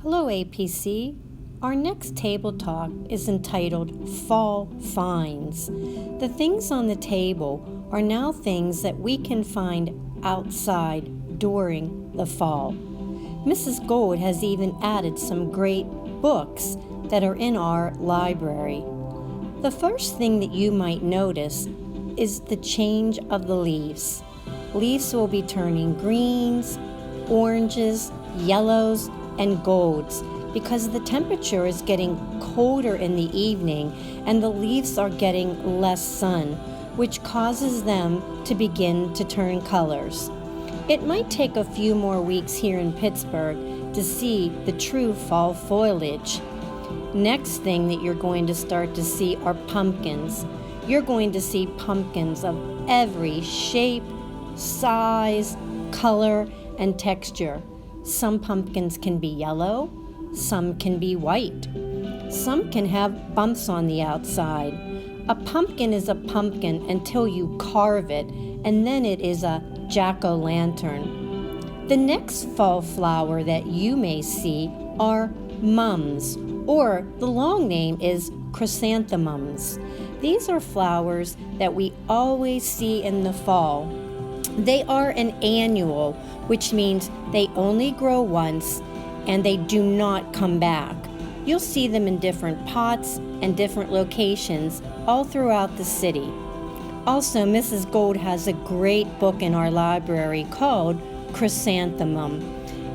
Hello, APC. Our next table talk is entitled Fall Finds. The things on the table are now things that we can find outside during the fall. Mrs. Gold has even added some great books that are in our library. The first thing that you might notice is the change of the leaves. Leaves will be turning greens, oranges, yellows, and golds because the temperature is getting colder in the evening and the leaves are getting less sun, which causes them to begin to turn colors. It might take a few more weeks here in Pittsburgh to see the true fall foliage. Next thing that you're going to start to see are pumpkins. You're going to see pumpkins of every shape, size, color, and texture. Some pumpkins can be yellow, some can be white. Some can have bumps on the outside. A pumpkin is a pumpkin until you carve it, and then it is a jack-o'-lantern. The next fall flower that you may see are mums, or the long name is chrysanthemums. These are flowers that we always see in the fall. They are an annual, which means they only grow once and they do not come back. You'll see them in different pots and different locations all throughout the city. Also, Mrs. Gold has a great book in our library called Chrysanthemum.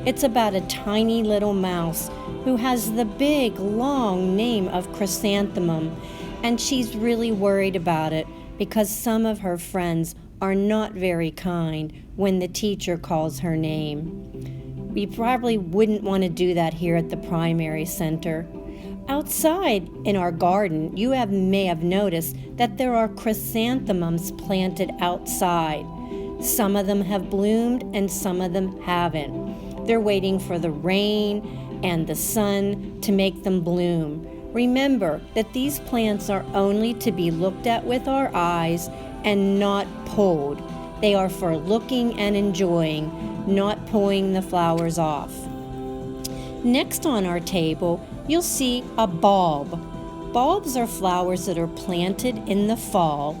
It's about a tiny little mouse who has the big, long name of Chrysanthemum, and she's really worried about it because some of her friends are not very kind when the teacher calls her name. We probably wouldn't want to do that here at the primary center. Outside in our garden, you may have noticed that there are chrysanthemums planted outside. Some of them have bloomed and some of them haven't. They're waiting for the rain and the sun to make them bloom. Remember that these plants are only to be looked at with our eyes and not pulled. They are for looking and enjoying, not pulling the flowers off. Next on our table, you'll see a bulb. Bulbs are flowers that are planted in the fall,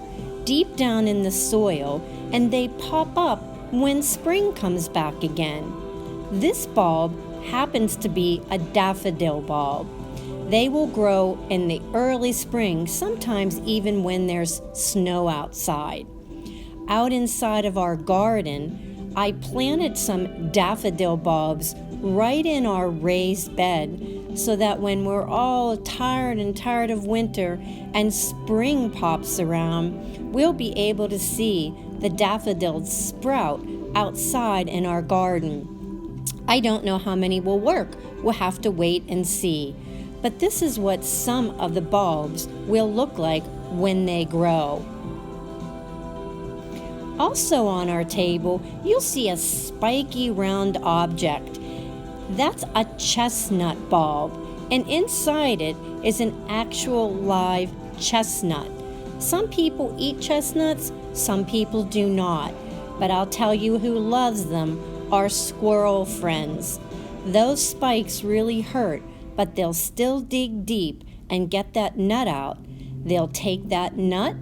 deep down in the soil, and they pop up when spring comes back again. This bulb happens to be a daffodil bulb. They will grow in the early spring, sometimes even when there's snow outside. Out inside of our garden, I planted some daffodil bulbs right in our raised bed so that when we're all tired of winter and spring pops around, we'll be able to see the daffodils sprout outside in our garden. I don't know how many will work. We'll have to wait and see. But this is what some of the bulbs will look like when they grow. Also on our table, you'll see a spiky round object. That's a chestnut bulb, and inside it is an actual live chestnut. Some people eat chestnuts, some people do not, but I'll tell you who loves them, our squirrel friends. Those spikes really hurt, but they'll still dig deep and get that nut out. They'll take that nut,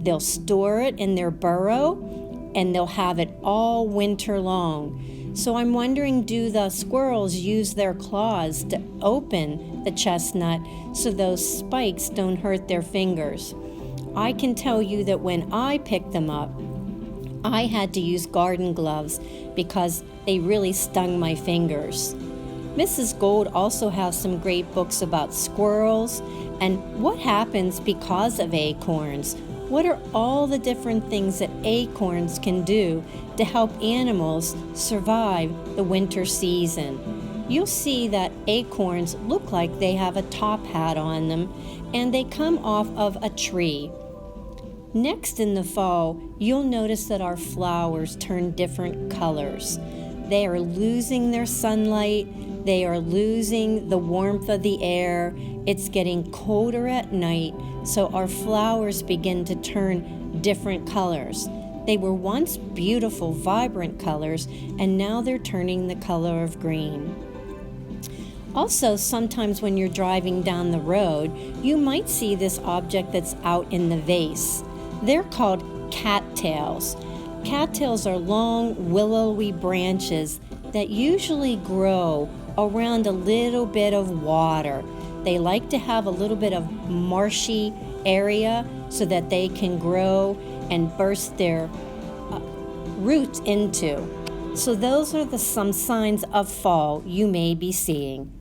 they'll store it in their burrow, and they'll have it all winter long. So I'm wondering, do the squirrels use their claws to open the chestnut so those spikes don't hurt their fingers? I can tell you that when I picked them up, I had to use garden gloves because they really stung my fingers. Mrs. Gold also has some great books about squirrels and what happens because of acorns. What are all the different things that acorns can do to help animals survive the winter season? You'll see that acorns look like they have a top hat on them and they come off of a tree. Next in the fall, you'll notice that our flowers turn different colors. They are losing their sunlight, they are losing the warmth of the air, it's getting colder at night, so our flowers begin to turn different colors. They were once beautiful, vibrant colors, and now they're turning the color of green. Also, sometimes when you're driving down the road, you might see this object that's out in the vase. They're called cattails. Cattails are long, willowy branches that usually grow around a little bit of water. They like to have a little bit of marshy area so that they can grow and burst their roots into. So those are some signs of fall you may be seeing.